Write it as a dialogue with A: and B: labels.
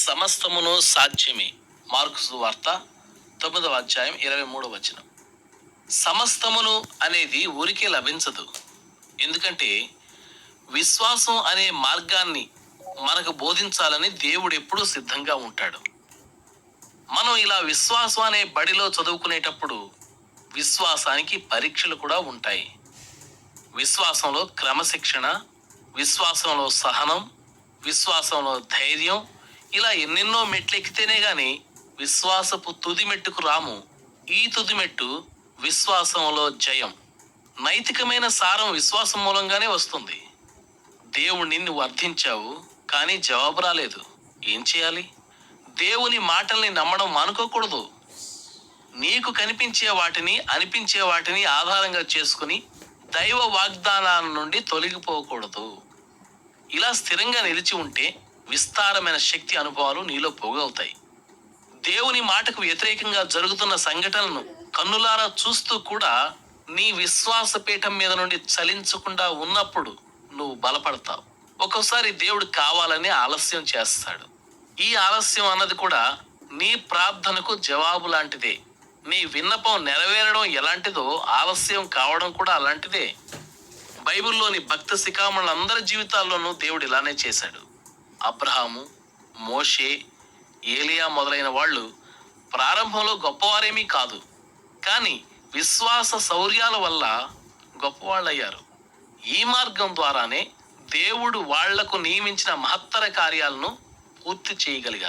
A: సమస్తమును సాధ్యమే. మార్కు సువార్త 9వ అధ్యాయం 23వ వచనం. సమస్తమును అనేది ఊరికే లభించదు. ఎందుకంటే విశ్వాసం అనే మార్గాన్ని మనకు బోధించాలని దేవుడు ఎప్పుడూ సిద్ధంగా ఉంటాడు. మనం ఇలా విశ్వాసం అనే బడిలో చదువుకునేటప్పుడు విశ్వాసానికి పరీక్షలు కూడా ఉంటాయి. విశ్వాసంలో క్రమశిక్షణ, విశ్వాసంలో సహనం, విశ్వాసంలో ధైర్యం, ఇలా ఎన్నెన్నో మెట్లెక్కితేనే గాని విశ్వాసపు తుది మెట్టుకు రాము. ఈ తుది మెట్టు విశ్వాసంలో జయం. నైతికమైన సారం విశ్వాసం మూలంగానే వస్తుంది. దేవుణ్ణి నువ్వు అర్థించావు, కానీ జవాబు రాలేదు. ఏం చేయాలి? దేవుని మాటల్ని నమ్మడం మానుకోకూడదు. నీకు కనిపించే వాటిని, అనిపించే వాటిని ఆధారంగా చేసుకుని దైవ వాగ్దానాల నుండి తొలగిపోకూడదు. ఇలా స్థిరంగా నిలిచి ఉంటే విస్తారమైన శక్తి అనుభవాలు నీలో పోగవుతాయి. దేవుని మాటకు వ్యతిరేకంగా జరుగుతున్న సంఘటనలను కన్నులారా చూస్తూ కూడా నీ విశ్వాస పీఠం మీద నుండి చలించకుండా ఉన్నప్పుడు నువ్వు బలపడతావు. ఒక్కోసారి దేవుడు కావాలని ఆలస్యం చేస్తాడు. ఈ ఆలస్యం అన్నది కూడా నీ ప్రార్థనకు జవాబు లాంటిదే. నీ విన్నపం నెరవేరడం ఎలాంటిదో ఆలస్యం కావడం కూడా అలాంటిదే. బైబిల్లోని భక్త శిఖామణులందరి జీవితాల్లోనూ దేవుడు ఇలానే చేశాడు. అబ్రహాము, మోషే, ఏలియా మొదలైన వాళ్ళు ప్రారంభంలో గొప్పవారేమీ కాదు, కానీ విశ్వాస శౌర్యాల వల్ల గొప్పవాళ్ళయ్యారు. ఈ మార్గం ద్వారానే దేవుడు వాళ్లకు నియమించిన మహత్తర కార్యాలను పూర్తి చేయగలిగారు.